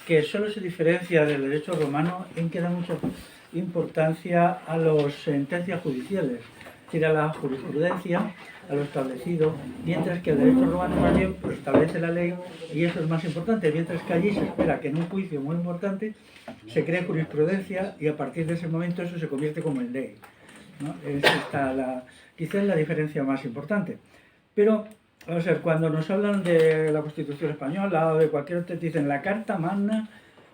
que solo se diferencia del derecho romano en que da mucha importancia a las sentencias judiciales, es decir, a la jurisprudencia, a lo establecido, mientras que el derecho romano más bien pues, establece la ley y eso es más importante, mientras que allí se espera que en un juicio muy importante se cree jurisprudencia y a partir de ese momento eso se convierte como en ley, ¿no? Quizás la diferencia más importante. Pero, vamos a ver, cuando nos hablan de la Constitución Española o de cualquier otro, dicen la Carta Magna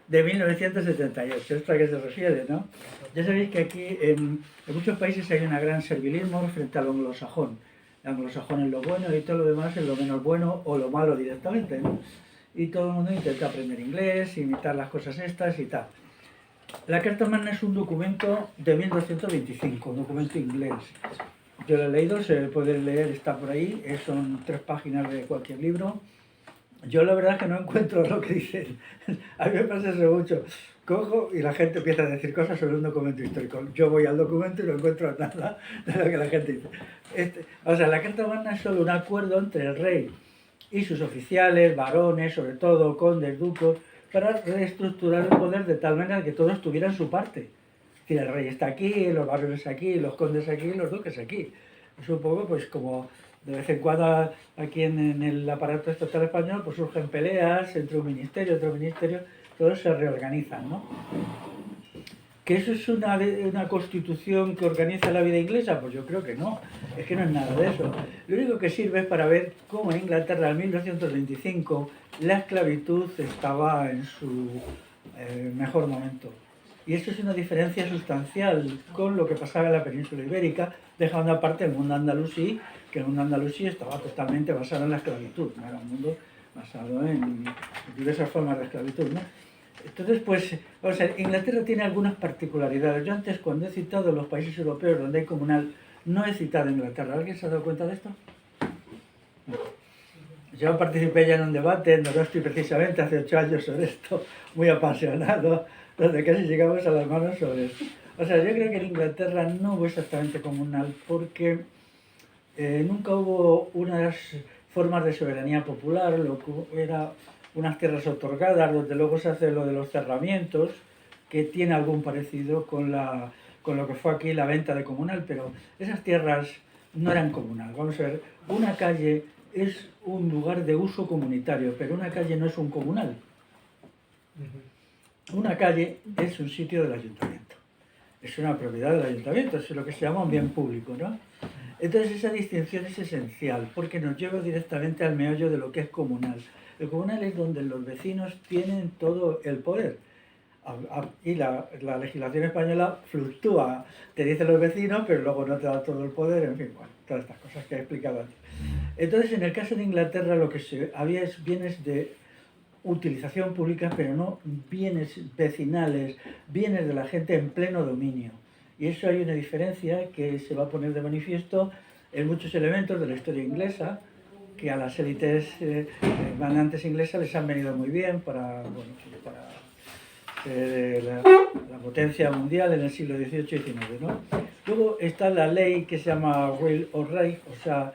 de 1978, ¿esto a qué se refiere, no? Ya sabéis que aquí en muchos países hay un gran servilismo frente al anglosajón. El anglosajón es lo bueno y todo lo demás es lo menos bueno o lo malo directamente, ¿no? Y todo el mundo intenta aprender inglés, imitar las cosas estas y tal. La Carta Magna es un documento de 1225, un documento inglés. Yo lo he leído, se puede leer, está por ahí, son 3 páginas de cualquier libro. Yo la verdad es que no encuentro lo que dicen. A mí me pasa eso mucho. Cojo y la gente empieza a decir cosas sobre un documento histórico. Yo voy al documento y no encuentro nada de lo que la gente dice. O sea, la Carta Magna es solo un acuerdo entre el rey y sus oficiales, varones, sobre todo, condes, ducos, para reestructurar el poder de tal manera que todos tuvieran su parte. Es decir, el rey está aquí, los varones aquí, los condes aquí, los duques aquí. Es un poco pues como de vez en cuando aquí en el aparato estatal español pues surgen peleas entre un ministerio y otro ministerio, todos se reorganizan, ¿no? ¿Que eso es una constitución que organiza la vida inglesa? Pues yo creo que no, es que no es nada de eso. Lo único que sirve es para ver cómo en Inglaterra en 1925 la esclavitud estaba en su mejor momento. Y eso es una diferencia sustancial con lo que pasaba en la península ibérica, dejando aparte el mundo andalusí, que el mundo andalusí estaba totalmente basado en la esclavitud, ¿no? Era un mundo basado en diversas formas de esclavitud, ¿no? Entonces, pues, vamos a ver, Inglaterra tiene algunas particularidades. Yo antes, cuando he citado los países europeos donde hay comunal, no he citado Inglaterra. ¿Alguien se ha dado cuenta de esto? No. Yo participé ya en un debate en Donosti precisamente hace 8 años sobre esto, muy apasionado, donde casi llegamos a las manos sobre esto. O sea, yo creo que en Inglaterra no hubo exactamente comunal porque nunca hubo unas formas de soberanía popular, lo que era unas tierras otorgadas, donde luego se hace lo de los cerramientos, que tiene algún parecido con lo que fue aquí la venta de comunal, pero esas tierras no eran comunal. Vamos a ver, una calle es un lugar de uso comunitario, pero una calle no es un comunal. Una calle es un sitio del ayuntamiento, es una propiedad del ayuntamiento, es lo que se llama un bien público, ¿no? Entonces esa distinción es esencial porque nos lleva directamente al meollo de lo que es comunal. El comunal es donde los vecinos tienen todo el poder. Y la legislación española fluctúa, te dicen los vecinos, pero luego no te da todo el poder, en fin, bueno, todas estas cosas que he explicado antes. Entonces, en el caso de Inglaterra, lo que había es bienes de utilización pública, pero no bienes vecinales, bienes de la gente en pleno dominio. Y eso hay una diferencia que se va a poner de manifiesto en muchos elementos de la historia inglesa, que a las élites mandantes inglesas les han venido muy bien para la potencia mundial en el siglo XVIII y XIX, ¿no? Luego está la ley que se llama Will of Rights, o sea,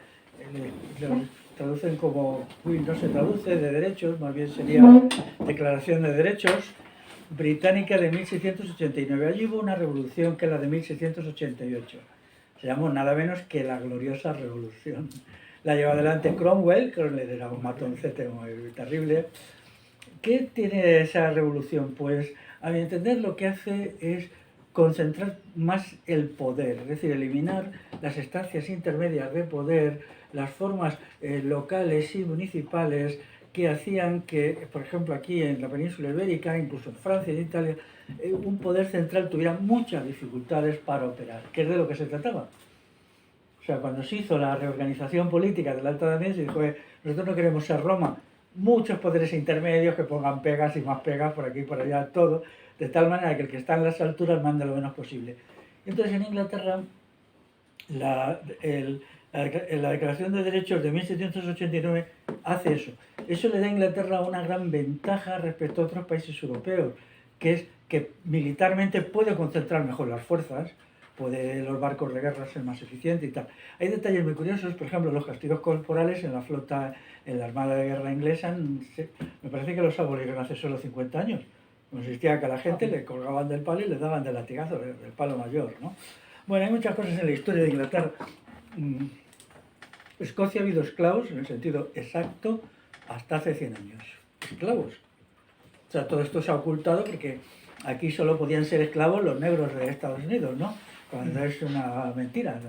lo traducen como Will, no se traduce, de derechos, más bien sería Declaración de Derechos, británica de 1689. Allí hubo una revolución que es la de 1688. Se llamó nada menos que la gloriosa revolución. La llevó adelante Cromwell, que era un matoncete muy terrible. ¿Qué tiene esa revolución? Pues, a mi entender, lo que hace es concentrar más el poder, es decir, eliminar las estancias intermedias de poder, las formas locales y municipales que hacían que, por ejemplo, aquí en la península ibérica, incluso en Francia y en Italia, un poder central tuviera muchas dificultades para operar, que es de lo que se trataba. O sea, cuando se hizo la reorganización política de la Alta Edad Media, se dijo, nosotros no queremos ser Roma, muchos poderes intermedios que pongan pegas y más pegas por aquí y por allá, todo, de tal manera que el que está en las alturas mande lo menos posible. Entonces, en Inglaterra, la Declaración de Derechos de 1789 hace eso. Eso le da a Inglaterra una gran ventaja respecto a otros países europeos, que es que militarmente puede concentrar mejor las fuerzas, puede los barcos de guerra ser más eficientes y tal. Hay detalles muy curiosos, por ejemplo, los castigos corporales en la flota, en la Armada de Guerra inglesa, me parece que los abolieron hace solo 50 años. Consistía que a la gente le colgaban del palo y le daban del latigazo, del palo mayor, ¿no? Bueno, hay muchas cosas en la historia de Inglaterra. Escocia ha habido esclavos, en el sentido exacto, hasta hace 100 años. Esclavos. O sea, todo esto se ha ocultado porque aquí solo podían ser esclavos los negros de Estados Unidos, ¿no? Cuando es una mentira.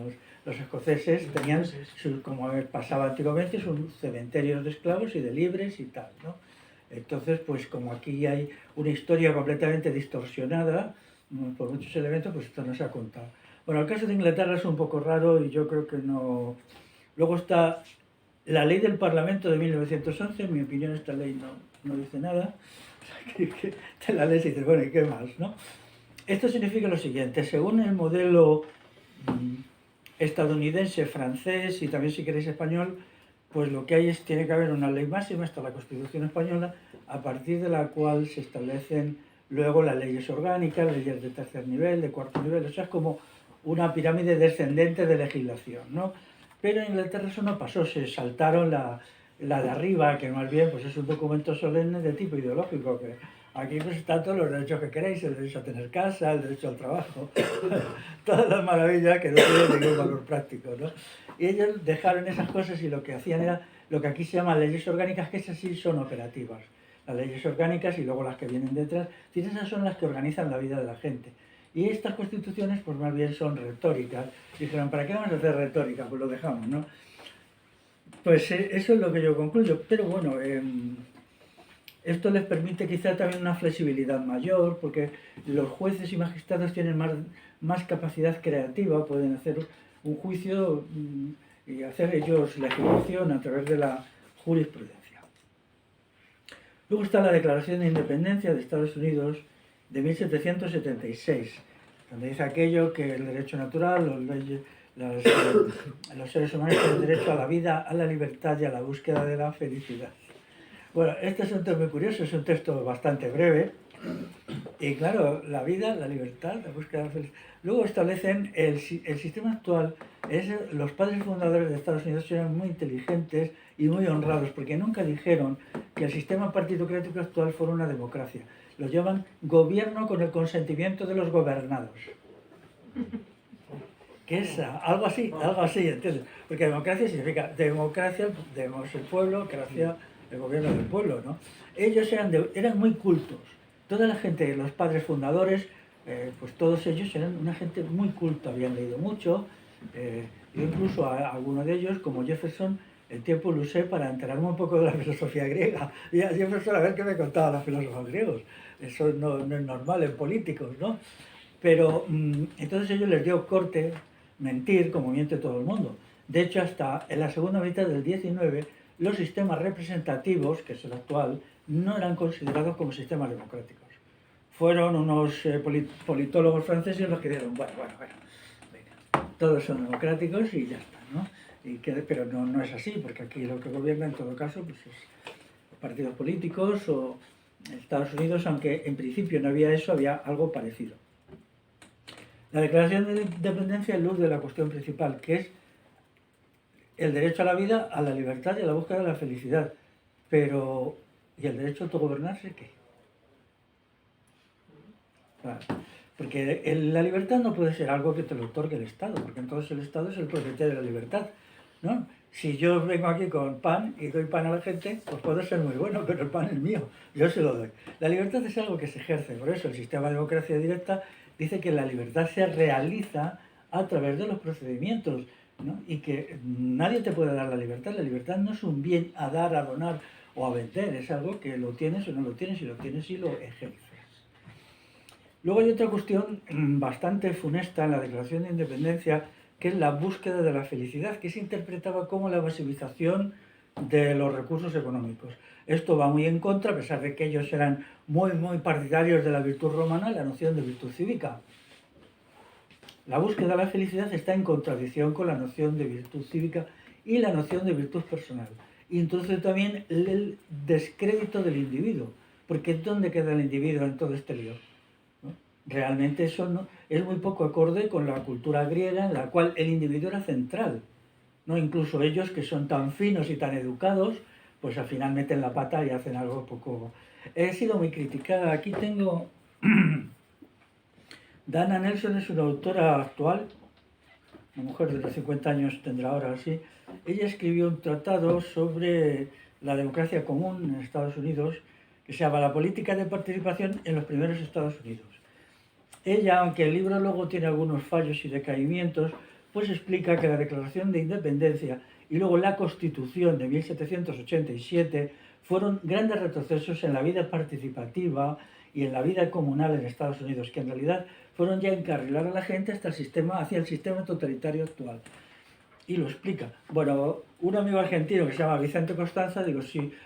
Los escoceses tenían, como pasaba antiguamente, sus cementerios de esclavos y de libres y tal, ¿no? Entonces, pues como aquí hay una historia completamente distorsionada por muchos elementos, pues esto no se ha contado. Bueno, el caso de Inglaterra es un poco raro y yo creo que no... Luego está la ley del Parlamento de 1911, en mi opinión esta ley no dice nada. Que te la lees y dices, bueno, ¿y qué más, no? Esto significa lo siguiente: según el modelo estadounidense, francés y también, si queréis, español, pues lo que hay es, tiene que haber una ley máxima, esta es la Constitución española, a partir de la cual se establecen luego las leyes orgánicas, leyes de tercer nivel, de cuarto nivel, o sea, es como una pirámide descendente de legislación, ¿no? Pero en Inglaterra eso no pasó, se saltaron la de arriba, que más bien pues es un documento solemne de tipo ideológico, que aquí pues están todos los derechos que queréis, el derecho a tener casa, el derecho al trabajo, todas las maravillas que no tienen ningún valor práctico, ¿no? Y ellos dejaron esas cosas y lo que hacían era lo que aquí se llama leyes orgánicas, que esas sí son operativas. Las leyes orgánicas y luego las que vienen detrás, esas son las que organizan la vida de la gente. Y estas constituciones pues más bien son retóricas. Dijeron, ¿para qué vamos a hacer retórica? Pues lo dejamos, ¿no? Pues eso es lo que yo concluyo, pero bueno, esto les permite quizá también una flexibilidad mayor, porque los jueces y magistrados tienen más capacidad creativa, pueden hacer un juicio y hacer ellos legislación a través de la jurisprudencia. Luego está la Declaración de Independencia de Estados Unidos de 1776, donde dice aquello que el derecho natural, los seres humanos tienen derecho a la vida, a la libertad y a la búsqueda de la felicidad. Bueno, este es un texto muy curioso, es un texto bastante breve. Y claro, la vida, la libertad, la búsqueda de la felicidad. Luego establecen el sistema actual. Los padres fundadores de Estados Unidos eran muy inteligentes y muy honrados, porque nunca dijeron que el sistema partidocrático actual fuera una democracia. Lo llaman gobierno con el consentimiento de los gobernados. Que es algo así, ¿entiendes? Porque democracia significa democracia, demos el pueblo, cracia, el gobierno del pueblo, ¿no? Ellos eran muy cultos. Toda la gente, los padres fundadores, pues todos ellos eran una gente muy culta, habían leído mucho. Yo incluso a alguno de ellos, como Jefferson, el tiempo lo usé para enterarme un poco de la filosofía griega. Y a Jefferson a ver qué me contaban los filósofos griegos. Eso no es normal en políticos, ¿no? Pero entonces ellos les dio corte mentir como miente todo el mundo. De hecho, hasta en la segunda mitad del 19, los sistemas representativos, que es el actual, no eran considerados como sistemas democráticos. Fueron unos politólogos franceses los que dijeron, bueno, venga, todos son democráticos y ya está, ¿no? Pero no es así, porque aquí lo que gobierna en todo caso pues es los partidos políticos o Estados Unidos, aunque en principio no había eso, había algo parecido. La Declaración de Independencia elude la cuestión principal, que es el derecho a la vida, a la libertad y a la búsqueda de la felicidad. Pero, ¿y el derecho a autogobernarse qué? Claro, porque la libertad no puede ser algo que te lo otorgue el Estado, porque entonces el Estado es el propietario de la libertad, ¿no? Si yo vengo aquí con pan y doy pan a la gente, pues puede ser muy bueno, pero el pan es mío, yo se lo doy. La libertad es algo que se ejerce, por eso el sistema de democracia directa dice que la libertad se realiza a través de los procedimientos, ¿no? Y que nadie te puede dar la libertad no es un bien a dar, a donar o a vender, es algo que lo tienes o no lo tienes, y lo tienes y lo ejerces. Luego hay otra cuestión bastante funesta en la Declaración de Independencia, que es la búsqueda de la felicidad, que se interpretaba como la maximización de los recursos económicos. Esto va muy en contra, a pesar de que ellos eran muy partidarios de la virtud romana, la noción de virtud cívica. La búsqueda de la felicidad está en contradicción con la noción de virtud cívica y la noción de virtud personal. Y entonces también el descrédito del individuo, porque ¿dónde queda el individuo en todo este lío? ¿No? realmente eso es muy poco acorde con la cultura griega en la cual el individuo era central, ¿no? Incluso ellos que son tan finos y tan educados, pues al final meten la pata y hacen algo poco... He sido muy criticada. Aquí tengo... Dana Nelson es una autora actual, una mujer de los 50 años tendrá ahora así. Ella escribió un tratado sobre la democracia común en Estados Unidos que se llama La política de participación en los primeros Estados Unidos. Ella, aunque el libro luego tiene algunos fallos y decaimientos, pues explica que la Declaración de Independencia y luego la Constitución de 1787 fueron grandes retrocesos en la vida participativa y en la vida comunal en Estados Unidos, que en realidad fueron ya encarrilar a la gente hacia el sistema totalitario actual. Y lo explica. Bueno, un amigo argentino que se llama Vicente Costanza,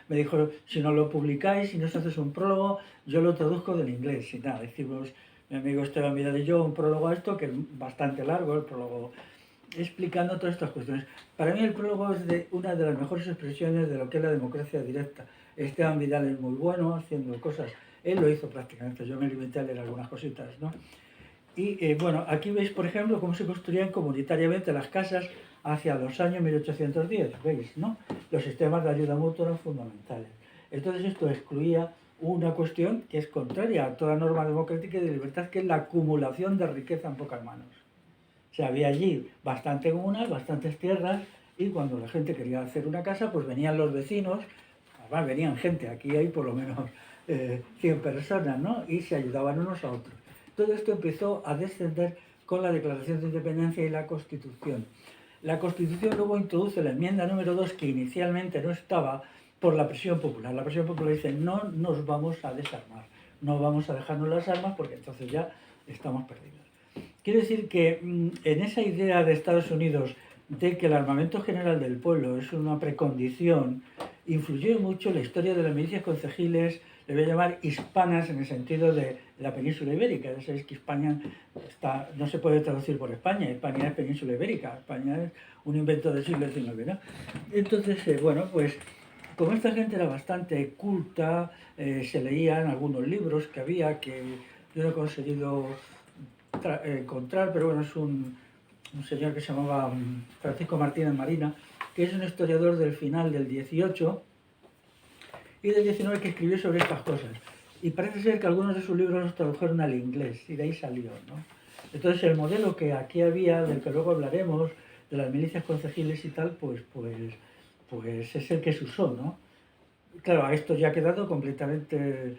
me dijo, si no lo publicáis, si no os haces un prólogo, yo lo traduzco del inglés. Y nada, decimos, mi amigo Esteban Vidal y yo, un prólogo a esto, que es bastante largo, el prólogo explicando todas estas cuestiones. Para mí el prólogo es una de las mejores expresiones de lo que es la democracia directa. Esteban Vidal es muy bueno haciendo cosas, él lo hizo prácticamente, yo me limité a leer algunas cositas, ¿no? Y bueno, aquí veis, por ejemplo, cómo se construían comunitariamente las casas hacia los años 1810, ¿veis? ¿No? Los sistemas de ayuda mutua eran fundamentales. Entonces esto excluía una cuestión que es contraria a toda norma democrática y de libertad, que es la acumulación de riqueza en pocas manos. O sea, había allí bastante comunas, bastantes tierras, y cuando la gente quería hacer una casa, pues venían los vecinos, además venían gente, aquí hay por lo menos 100 personas, ¿no? Y se ayudaban unos a otros. Todo esto empezó a descender con la Declaración de Independencia y la Constitución. La Constitución luego introduce la enmienda número 2, que inicialmente no estaba, por la presión popular. La presión popular dice, no nos vamos a desarmar, no vamos a dejarnos las armas porque entonces ya estamos perdidos. Quiero decir que en esa idea de Estados Unidos de que el armamento general del pueblo es una precondición, influyó mucho la historia de las milicias concejiles, le voy a llamar hispanas en el sentido de la península ibérica. Ya sabéis que España no se puede traducir por España, España es península ibérica, España es un invento del siglo XIX, ¿no? Entonces, bueno, pues como esta gente era bastante culta, se leían algunos libros que había que yo no he conseguido encontrar, pero bueno, es un señor que se llamaba Francisco Martínez Marina, que es un historiador del final del 18 y del 19 que escribió sobre estas cosas. Y parece ser que algunos de sus libros los tradujeron al inglés y de ahí salió, ¿no? Entonces el modelo que aquí había, del que luego hablaremos, de las milicias concejiles y tal, pues es el que se usó, ¿no? Claro, esto ya ha quedado completamente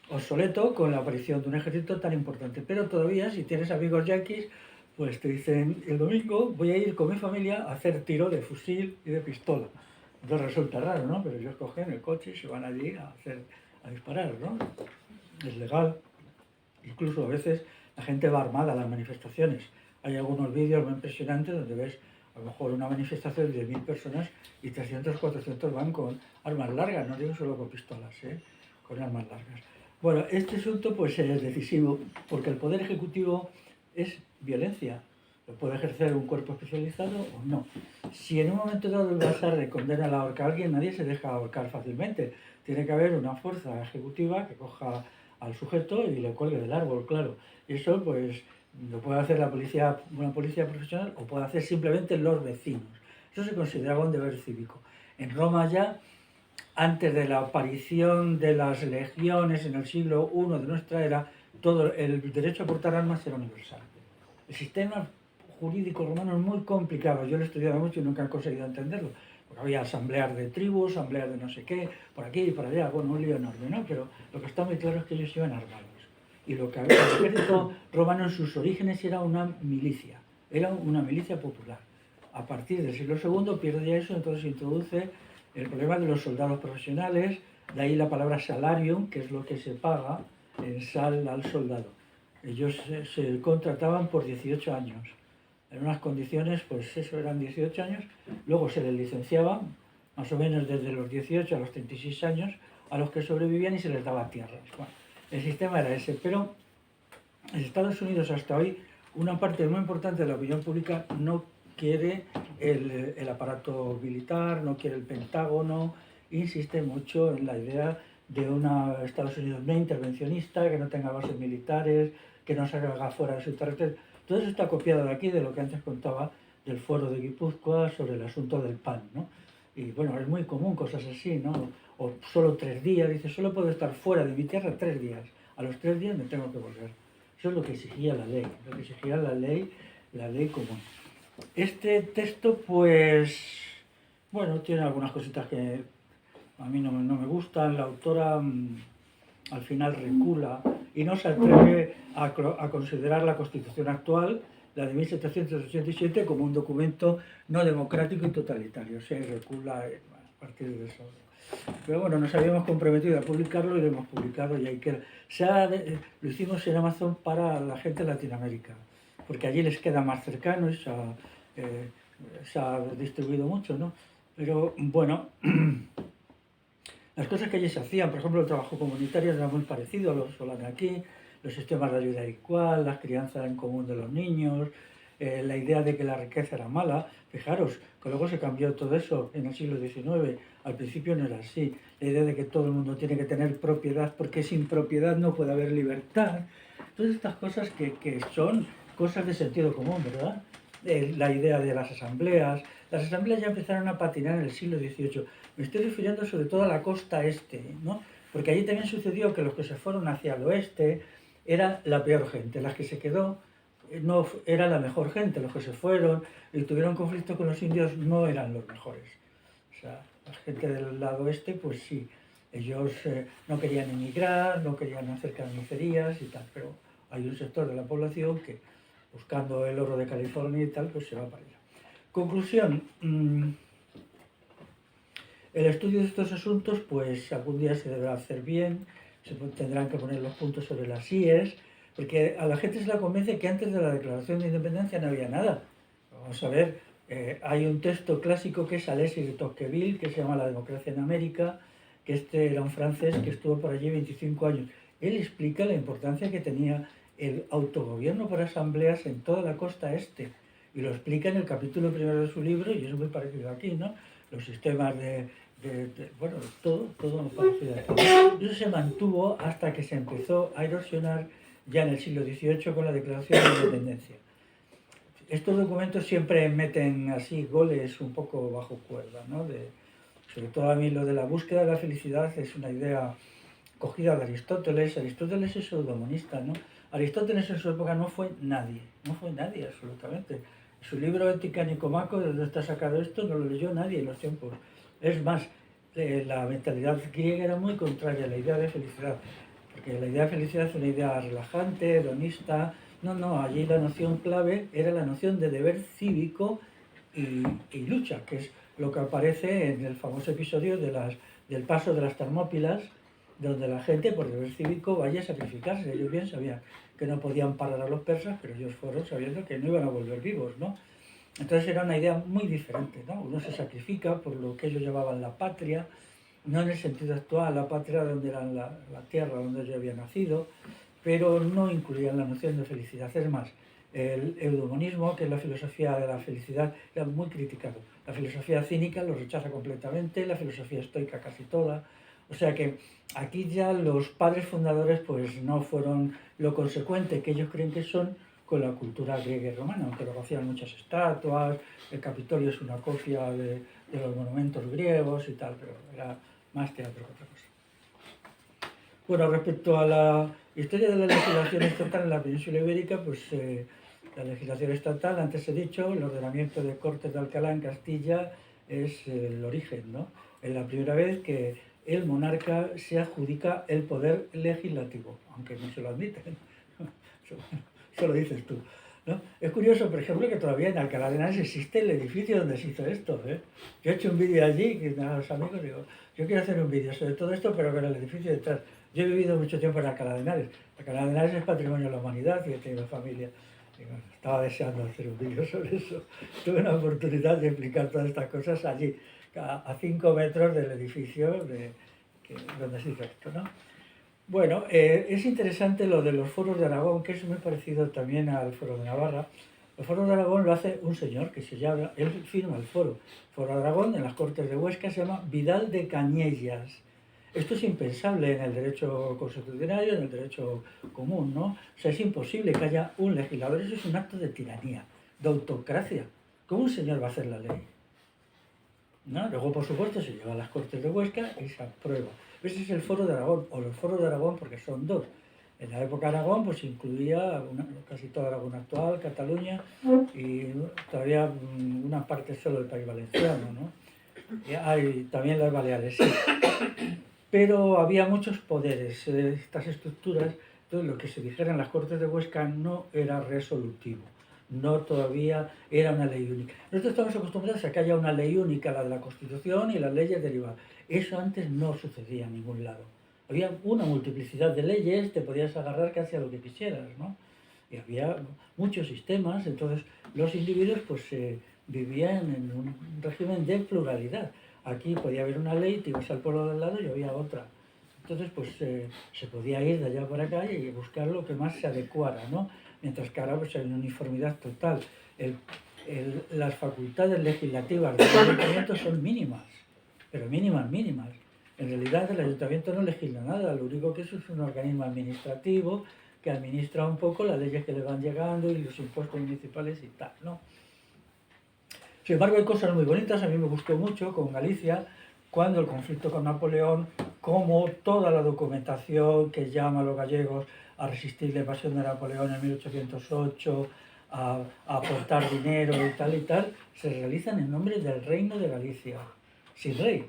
obsoleto con la aparición de un ejército tan importante. Pero todavía, si tienes amigos yanquis, pues te dicen, el domingo voy a ir con mi familia a hacer tiro de fusil y de pistola. Entonces resulta raro, ¿no? Pero ellos cogen el coche y se van allí a disparar, ¿no? Es legal. Incluso a veces la gente va armada a las manifestaciones. Hay algunos vídeos muy impresionantes donde ves a lo mejor una manifestación de 1000 personas y 300, 400 van con armas largas, no digo solo con pistolas, con armas largas. Bueno, este asunto pues es decisivo porque el Poder Ejecutivo es violencia. Lo puede ejercer un cuerpo especializado o no. Si en un momento dado el Basarre condena a la horca a alguien, nadie se deja ahorcar fácilmente. Tiene que haber una fuerza ejecutiva que coja al sujeto y le cuelgue del árbol, claro. Y eso pues lo puede hacer la policía, una policía profesional, o puede hacer simplemente los vecinos. Eso se consideraba un deber cívico. En Roma ya, antes de la aparición de las legiones en el siglo I de nuestra era, todo el derecho a portar armas era universal. El sistema jurídico romano es muy complicado, yo lo he estudiado mucho y nunca he conseguido entenderlo, porque había asambleas de tribus, asambleas de no sé qué, por aquí y por allá, bueno, un lío enorme, ¿no? Pero lo que está muy claro es que ellos iban armados. Y lo que había el ejército romano en sus orígenes era una milicia popular. A partir del siglo II pierde ya eso, entonces se introduce el problema de los soldados profesionales, de ahí la palabra salarium, que es lo que se paga en sal al soldado. Ellos se contrataban por 18 años, en unas condiciones, pues eso eran 18 años, luego se les licenciaban, más o menos desde los 18 a los 36 años, a los que sobrevivían y se les daba tierras. Bueno, el sistema era ese, pero en Estados Unidos hasta hoy una parte muy importante de la opinión pública no quiere el aparato militar, no quiere el Pentágono, insiste mucho en la idea de una Estados Unidos no intervencionista, que no tenga bases militares, que no se haga fuera de su territorio. Todo eso está copiado de aquí, de lo que antes contaba del foro de Guipúzcoa sobre el asunto del pan, ¿no? Y bueno, es muy común cosas así, ¿no? O solo 3 días, dice, solo puedo estar fuera de mi tierra 3 días. A los 3 días me tengo que volver. Eso es lo que exigía la ley, lo que exigía la ley común. Este texto, pues, bueno, tiene algunas cositas que a mí no me gustan. La autora al final recula y no se atreve a considerar la Constitución actual, la de 1787, como un documento no democrático y totalitario. Se recula a partir de eso. Pero bueno, nos habíamos comprometido a publicarlo y lo hemos publicado y ahí queda. Lo hicimos en Amazon para la gente de Latinoamérica, porque allí les queda más cercano y se ha distribuido mucho, ¿no? Pero bueno, las cosas que allí se hacían, por ejemplo, el trabajo comunitario era muy parecido a los de aquí, los sistemas de ayuda igual, la crianza en común de los niños, la idea de que la riqueza era mala. Fijaros, que luego se cambió todo eso en el siglo XIX. Al principio no era así. La idea de que todo el mundo tiene que tener propiedad, porque sin propiedad no puede haber libertad. Todas estas cosas que son cosas de sentido común, ¿verdad? La idea de las asambleas. Las asambleas ya empezaron a patinar en el siglo XVIII. Me estoy refiriendo sobre todo a la costa este, ¿no? Porque allí también sucedió que los que se fueron hacia el oeste era la peor gente. Las que se quedó no era la mejor gente. Los que se fueron y tuvieron conflicto con los indios no eran los mejores. O sea, la gente del lado oeste, pues sí, ellos no querían emigrar, no querían hacer carnicerías y tal, pero hay un sector de la población que, buscando el oro de California y tal, pues se va para allá. Conclusión, el estudio de estos asuntos, pues algún día se deberá hacer bien, se tendrán que poner los puntos sobre las IES, porque a la gente se la convence que antes de la Declaración de Independencia no había nada. Vamos a ver, hay un texto clásico que es Alexis de Tocqueville, que se llama La democracia en América, que este era un francés que estuvo por allí 25 años. Él explica la importancia que tenía el autogobierno por asambleas en toda la costa este, y lo explica en el capítulo primero de su libro, y es muy parecido aquí, ¿no? Los sistemas bueno, todo parecido aquí. Eso se mantuvo hasta que se empezó a erosionar ya en el siglo XVIII con la Declaración de Independencia. Estos documentos siempre meten así goles un poco bajo cuerda, ¿no? Sobre todo a mí lo de la búsqueda de la felicidad es una idea cogida de Aristóteles. Aristóteles es pseudomonista, ¿no? Aristóteles en su época no fue nadie absolutamente. Su libro Ética Nicomaco, ¿de dónde está sacado esto? No lo leyó nadie en los tiempos. Es más, la mentalidad griega era muy contraria a la idea de felicidad, porque la idea de felicidad es una idea relajante, hedonista. No, allí la noción clave era la noción de deber cívico y lucha, que es lo que aparece en el famoso episodio del paso de las Termópilas, donde la gente, por deber cívico, vaya a sacrificarse. Ellos bien sabían que no podían parar a los persas, pero ellos fueron sabiendo que no iban a volver vivos, ¿no? Entonces era una idea muy diferente, ¿no? Uno se sacrifica por lo que ellos llamaban la patria, no en el sentido actual, la patria donde era la tierra donde yo había nacido, pero no incluían la noción de felicidad. Es más, el eudemonismo, que es la filosofía de la felicidad, era muy criticado. La filosofía cínica lo rechaza completamente, la filosofía estoica casi toda. O sea que aquí ya los padres fundadores pues no fueron lo consecuente que ellos creen que son con la cultura griega y romana, aunque luego hacían muchas estatuas, el Capitolio es una copia de los monumentos griegos y tal, pero era más teatro que otra cosa. Bueno, respecto a la historia de la legislación estatal en la península ibérica, pues la legislación estatal, antes he dicho, el ordenamiento de Cortes de Alcalá en Castilla es el origen, ¿no? Es la primera vez que el monarca se adjudica el poder legislativo, aunque no se lo admiten. Eso lo dices tú, ¿no? Es curioso, por ejemplo, que todavía en Alcalá de Henares existe el edificio donde se hizo esto, ¿eh? Yo he hecho un vídeo allí, que a los amigos digo, yo quiero hacer un vídeo sobre todo esto, pero con el edificio detrás. Yo he vivido mucho tiempo en Alcalá de Henares. Alcalá de Henares es patrimonio de la humanidad y he tenido familia. Y bueno, estaba deseando hacer un vídeo sobre eso. Tuve una oportunidad de explicar todas estas cosas allí, a 5 metros del edificio donde se hizo esto, ¿no? Bueno, es interesante lo de los foros de Aragón, que es muy parecido también al foro de Navarra. El foro de Aragón lo hace un señor que se llama, él firma el foro de Aragón en las Cortes de Huesca, se llama Vidal de Cañellas. Esto es impensable en el derecho consuetudinario, en el derecho común, ¿no? O sea, es imposible que haya un legislador. Eso es un acto de tiranía, de autocracia. ¿Cómo un señor va a hacer la ley? ¿No? Luego, por supuesto, se lleva a las Cortes de Huesca y se aprueba. Ese es el Foro de Aragón, o los Foros de Aragón, porque son dos. En la época de Aragón pues incluía casi toda Aragón actual, Cataluña y todavía una parte solo del País Valenciano, ¿no? Y hay también las Baleares, sí. Pero había muchos poderes, estas estructuras, entonces lo que se dijera en las Cortes de Huesca no era resolutivo, no todavía era una ley única. Nosotros estamos acostumbrados a que haya una ley única, la de la Constitución y las leyes derivadas. Eso antes no sucedía en ningún lado. Había una multiplicidad de leyes, te podías agarrar casi a lo que quisieras, ¿no? Y había muchos sistemas, entonces los individuos pues vivían en un régimen de pluralidad. Aquí podía haber una ley, te ibas al pueblo del lado y había otra. Entonces pues se podía ir de allá para acá y buscar lo que más se adecuara, ¿no? Mientras que ahora pues hay una uniformidad total. Las facultades legislativas del ayuntamiento son mínimas, pero mínimas, mínimas. En realidad el ayuntamiento no legisla nada, lo único que es un organismo administrativo que administra un poco las leyes que le van llegando y los impuestos municipales y tal, ¿no? Sin embargo, hay cosas muy bonitas. A mí me gustó mucho con Galicia, cuando el conflicto con Napoleón, como toda la documentación que llama a los gallegos a resistir la invasión de Napoleón en 1808, a aportar dinero y tal, se realizan en nombre del Reino de Galicia, sin rey.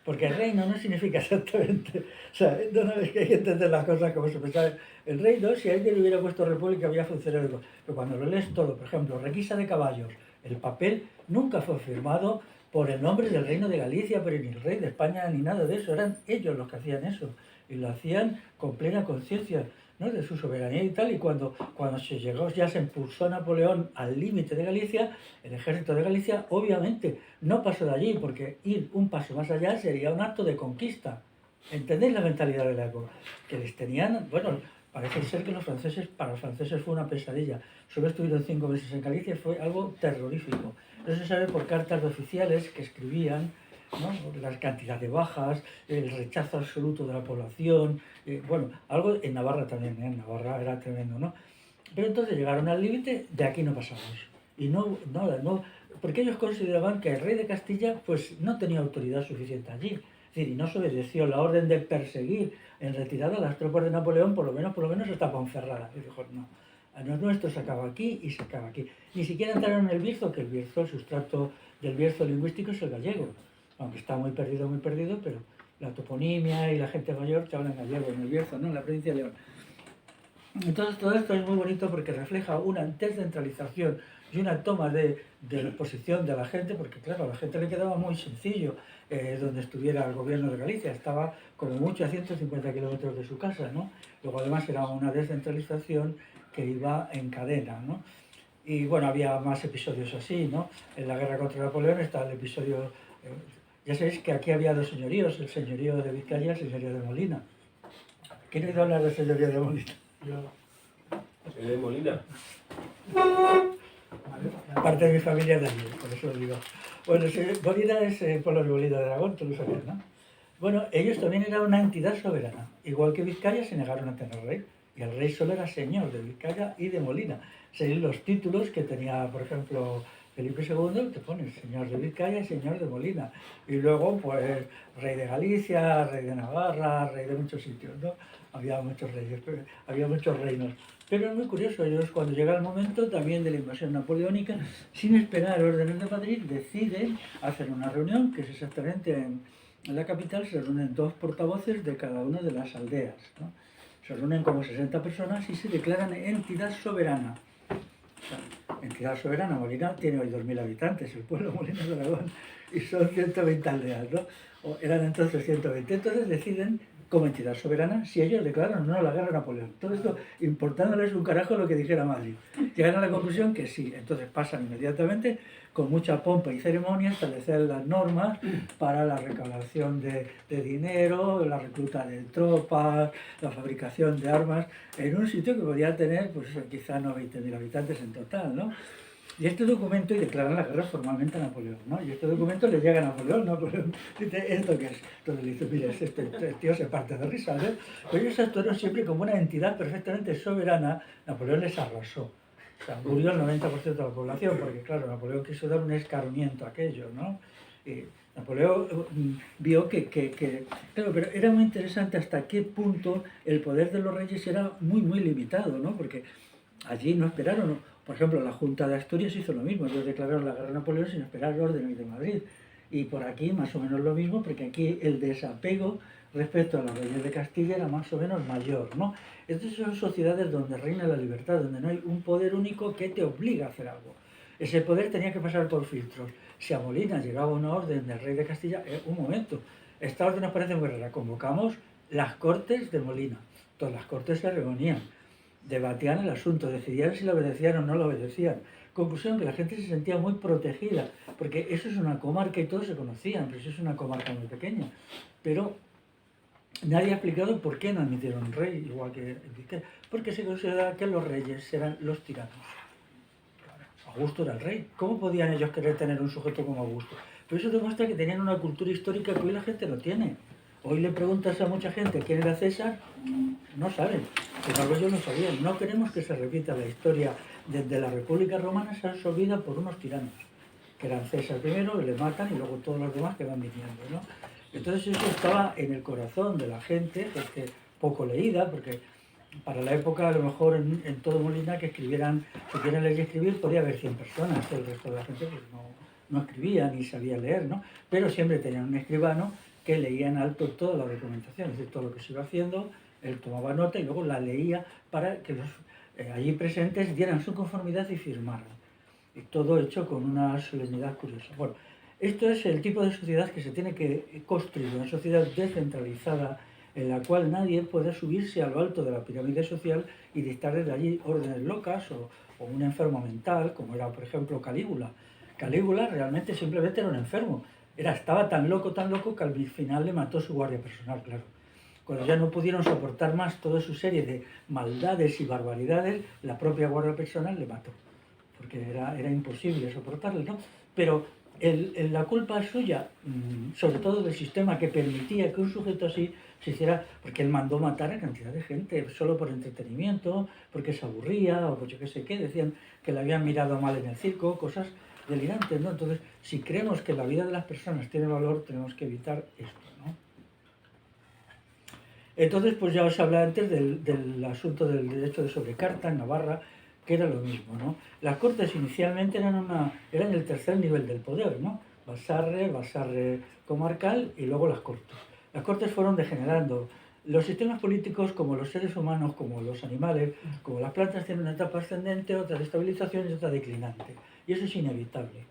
Porque el reino no significa exactamente... O sea, no es que hay que entender las cosas como se pensaba. El reino, si alguien le hubiera puesto república, había funcionado. Pero cuando lo lees todo, por ejemplo, requisa de caballos, el papel nunca fue firmado por el nombre del Reino de Galicia, pero ni el rey de España ni nada de eso. Eran ellos los que hacían eso. Y lo hacían con plena conciencia, ¿no?, de su soberanía y tal. Y cuando se llegó, ya se impulsó Napoleón al límite de Galicia, el ejército de Galicia obviamente no pasó de allí, porque ir un paso más allá sería un acto de conquista. ¿Entendéis la mentalidad de la época? Que les tenían, bueno, parece ser que para los franceses fue una pesadilla. Solo estuvieron 5 meses en Galicia, fue algo terrorífico. No se sabe por cartas de oficiales que escribían, ¿no?, la cantidad de bajas, el rechazo absoluto de la población, bueno, algo en Navarra también, en Navarra era tremendo, ¿no? Pero entonces llegaron al límite, de aquí no pasamos. Y no, porque ellos consideraban que el rey de Castilla pues no tenía autoridad suficiente allí. Es decir, y no se obedeció la orden de perseguir en retirada a las tropas de Napoleón, por lo menos hasta Ponferrada. Y dijo, no, a los nuestros se acaba aquí y se acaba aquí. Ni siquiera entraron en el Bierzo, que el Bierzo, el sustrato del Bierzo lingüístico es el gallego. Aunque está muy perdido, pero la toponimia y la gente mayor te hablan gallego en el Bierzo, ¿no?, en la provincia de León. Entonces todo esto es muy bonito porque refleja una descentralización y una toma de posición de la gente, porque claro, a la gente le quedaba muy sencillo donde estuviera el gobierno de Galicia, estaba como mucho a 150 kilómetros de su casa, ¿no? Luego además era una descentralización que iba en cadena, ¿no? Y bueno, había más episodios así, ¿no? En la guerra contra Napoleón está el episodio, ya sabéis que aquí había dos señoríos, el señorío de Vizcaya y el señorío de Molina. ¿Quién ha oído hablar del señorío de Molina? ¿El de Molina? Parte de mi familia de allí, por eso lo digo. Bueno, Molina es pueblo de Molina de Aragón, tú lo sabías, ¿no? Bueno, ellos también eran una entidad soberana. Igual que Vizcaya, se negaron a tener rey. Y el rey solo era señor de Vizcaya y de Molina. Según los títulos que tenía, por ejemplo, Felipe II, te pones señor de Vizcaya y señor de Molina. Y luego, pues, rey de Galicia, rey de Navarra, rey de muchos sitios, ¿no? Había muchos reyes, había muchos reinos. Pero es muy curioso, ellos cuando llega el momento también de la invasión napoleónica, sin esperar órdenes de Madrid, deciden hacer una reunión, que es exactamente en la capital, se reúnen 2 portavoces de cada una de las aldeas, ¿no? Se reúnen como 60 personas y se declaran entidad soberana. O sea, entidad soberana, Molina tiene hoy 2.000 habitantes, el pueblo Molina de Aragón, y son 120 aldeas, ¿no? O eran entonces 120. Entonces deciden, como entidad soberana, si ellos declaran o no la guerra a Napoleón. Todo esto importándoles un carajo lo que dijera Madrid. Llegan a la conclusión que sí. Entonces pasan inmediatamente, con mucha pompa y ceremonia, a establecer las normas para la recaudación de dinero, la recluta de tropas, la fabricación de armas, en un sitio que podía tener, pues quizá no 20.000 habitantes en total, ¿no? Y este documento, y declaran la guerra formalmente a Napoleón, ¿no? Y este documento le llega a Napoleón, Napoleón dice, ¿esto qué es? Entonces le dice, mire, este tío se parte de risa, ¿eh? Pero ellos actuaron siempre como una entidad perfectamente soberana. Napoleón les arrasó. O sea, murió el 90% de la población, porque claro, Napoleón quiso dar un escarmiento a aquello, ¿no? Y Napoleón vio que, claro, pero era muy interesante hasta qué punto el poder de los reyes era muy, muy limitado, ¿no? Porque allí no esperaron, por ejemplo, la Junta de Asturias hizo lo mismo, ellos declararon la guerra a Napoleón sin esperar órdenes de Madrid. Y por aquí más o menos lo mismo, porque aquí el desapego respecto a los reyes de Castilla era más o menos mayor, ¿no? Estas son sociedades donde reina la libertad, donde no hay un poder único que te obliga a hacer algo. Ese poder tenía que pasar por filtros. Si a Molina llegaba una orden del rey de Castilla, un momento, esta orden nos parece muy rara, convocamos las Cortes de Molina. Todas las Cortes se reunían, debatían el asunto, decidían si lo obedecían o no lo obedecían. Conclusión, que la gente se sentía muy protegida, porque eso es una comarca y todos se conocían, pero eso es una comarca muy pequeña. Pero nadie ha explicado por qué no admitieron un rey, igual que Enrique, porque se considera que los reyes eran los tiranos. Augusto era el rey. ¿Cómo podían ellos querer tener un sujeto como Augusto? Pero eso demuestra que tenían una cultura histórica que hoy la gente no tiene. Hoy le preguntas a mucha gente quién era César, no saben. Pero ellos no sabían. No queremos que se repita la historia desde la República Romana, se absorbida por unos tiranos, que eran César primero, que le matan, y luego todos los demás que van viniendo, ¿no? Entonces eso estaba en el corazón de la gente, porque poco leída, porque para la época a lo mejor en todo Molina que escribieran, si quieren leer y escribir, podría haber 100 personas, el resto de la gente pues no escribía ni sabía leer, ¿no? Pero siempre tenían un escribano que leía en alto toda la documentación, es decir, todo lo que se iba haciendo, él tomaba nota y luego la leía para que los allí presentes dieran su conformidad y firmaran. Y todo hecho con una solemnidad curiosa. Bueno, esto es el tipo de sociedad que se tiene que construir, una sociedad descentralizada en la cual nadie puede subirse a lo alto de la pirámide social y dictar desde allí órdenes locas o un enfermo mental, como era, por ejemplo, Calígula. Calígula realmente simplemente era un enfermo. Estaba tan loco que al final le mató su guardia personal, claro. Cuando ya no pudieron soportar más toda su serie de maldades y barbaridades, la propia guardia personal le mató, porque era imposible soportarlo, ¿no? Pero la culpa es suya, sobre todo del sistema que permitía que un sujeto así se hiciera, porque él mandó matar a cantidad de gente solo por entretenimiento, porque se aburría o por yo qué sé qué, decían que le habían mirado mal en el circo, cosas delirantes, ¿no? Entonces, si creemos que la vida de las personas tiene valor, tenemos que evitar esto, ¿no? Entonces, pues ya os hablé antes del asunto del derecho de sobrecarta en Navarra, que era lo mismo, ¿no? Las cortes inicialmente eran el tercer nivel del poder, ¿no? Basarre comarcal y luego las cortes. Las cortes fueron degenerando. Los sistemas políticos, como los seres humanos, como los animales, como las plantas, tienen una etapa ascendente, otra de estabilización y otra declinante. Y eso es inevitable.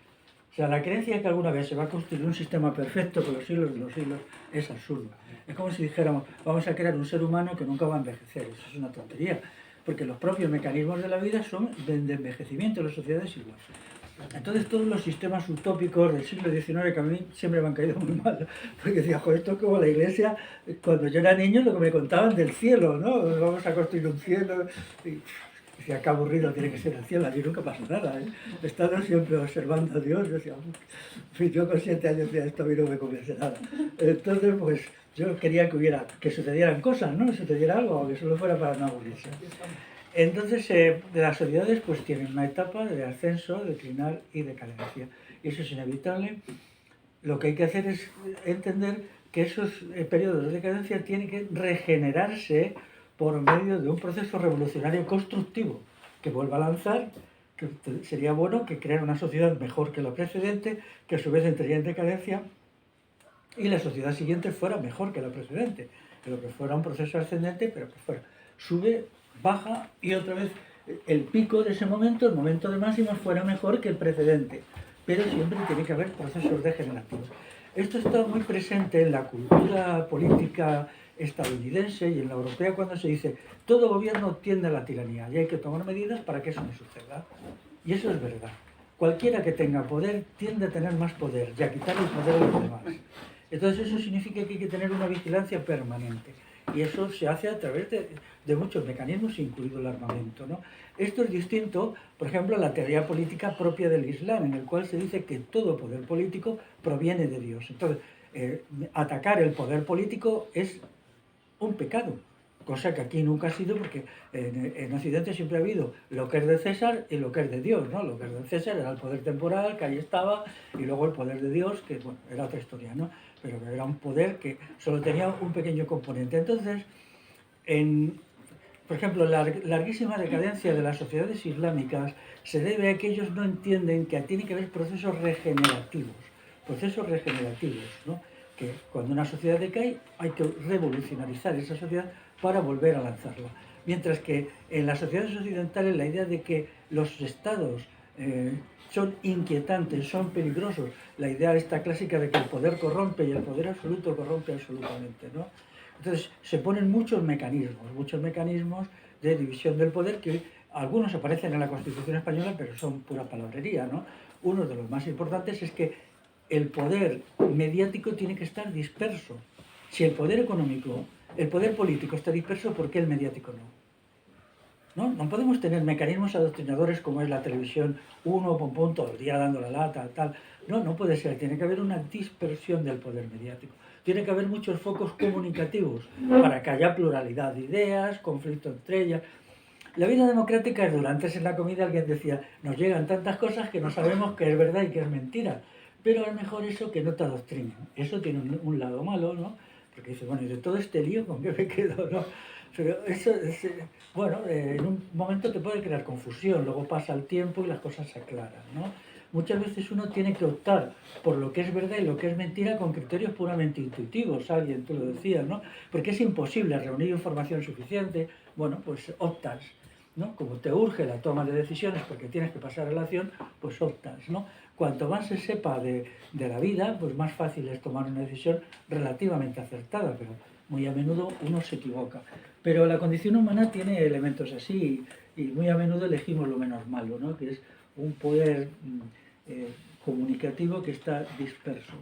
O sea, la creencia que alguna vez se va a construir un sistema perfecto con los siglos de los siglos es absurdo. Es como si dijéramos, vamos a crear un ser humano que nunca va a envejecer. Eso es una tontería, porque los propios mecanismos de la vida son de envejecimiento en las sociedades igual. Entonces todos los sistemas utópicos del siglo XIX que a mí siempre me han caído muy mal, porque decía, joder, esto es como la iglesia, cuando yo era niño lo que me contaban del cielo, ¿no? Vamos a construir un cielo, y decía, qué aburrido tiene que ser el cielo, allí nunca pasa nada, ¿eh? He estado siempre observando a Dios, decía, yo con 7 años decía, esto a mí no me convence nada. Entonces, pues yo quería que sucedieran cosas, ¿no? Que sucediera algo, que solo fuera para no aburrirse. Entonces, las sociedades pues tienen una etapa de ascenso, declinar y decadencia. Y eso es inevitable. Lo que hay que hacer es entender que esos periodos de decadencia tienen que regenerarse por medio de un proceso revolucionario constructivo que vuelva a lanzar, que sería bueno que creara una sociedad mejor que la precedente, que a su vez entraría en decadencia, y la sociedad siguiente fuera mejor que la precedente, que lo que fuera un proceso ascendente, pero que fuera sube, baja y otra vez el pico de ese momento, el momento de máxima, fuera mejor que el precedente. Pero siempre tiene que haber procesos degenerativos. Esto está muy presente en la cultura política estadounidense y en la europea cuando se dice todo gobierno tiende a la tiranía y hay que tomar medidas para que eso no suceda. Y eso es verdad. Cualquiera que tenga poder tiende a tener más poder y a quitar el poder a los demás. Entonces eso significa que hay que tener una vigilancia permanente. y eso se hace a través de muchos mecanismos, incluido el armamento, ¿no? Esto es distinto, por ejemplo, a la teoría política propia del Islam, en el cual se dice que todo poder político proviene de Dios. Entonces, atacar el poder político es un pecado, cosa que aquí nunca ha sido, porque en Occidente siempre ha habido lo que es de César y lo que es de Dios, ¿no? Lo que es de César era el poder temporal, que ahí estaba, y luego el poder de Dios, que bueno, era otra historia, ¿no? Pero era un poder que solo tenía un pequeño componente. Entonces, por ejemplo, la larguísima decadencia de las sociedades islámicas se debe a que ellos no entienden que tiene que haber procesos regenerativos, ¿no? Que cuando una sociedad decae hay que revolucionarizar esa sociedad para volver a lanzarla. Mientras que en las sociedades occidentales la idea de que los estados son inquietantes, son peligrosos, la idea esta clásica de que el poder corrompe y el poder absoluto corrompe absolutamente, ¿no? Entonces se ponen muchos mecanismos de división del poder que algunos aparecen en la Constitución española, pero son pura palabrería, ¿no? Uno de los más importantes es que el poder mediático tiene que estar disperso. Si el poder económico, el poder político está disperso, ¿por qué el mediático no? No podemos tener mecanismos adoctrinadores como es la televisión, uno pum, todo el día dando la lata, tal. No puede ser. Tiene que haber una dispersión del poder mediático. Tiene que haber muchos focos comunicativos para que haya pluralidad de ideas, conflicto entre ellas. La vida democrática es dura. Antes en la comida alguien decía, nos llegan tantas cosas que no sabemos qué es verdad y qué es mentira. Pero es mejor eso que no te adoctrinen. Eso tiene un lado malo, ¿no? Porque dice, bueno, y de todo este lío, ¿con qué me quedo, no? Pero eso, bueno, en un momento te puede crear confusión, luego pasa el tiempo y las cosas se aclaran, ¿no? Muchas veces uno tiene que optar por lo que es verdad y lo que es mentira con criterios puramente intuitivos, alguien, tú lo decías, ¿no? Porque es imposible reunir información suficiente, bueno, pues optas, ¿no? Como te urge la toma de decisiones porque tienes que pasar a la acción, pues optas, ¿no? Cuanto más se sepa de la vida, pues más fácil es tomar una decisión relativamente acertada, pero muy a menudo uno se equivoca. Pero la condición humana tiene elementos así y muy a menudo elegimos lo menos malo, ¿no? Que es un poder comunicativo que está disperso.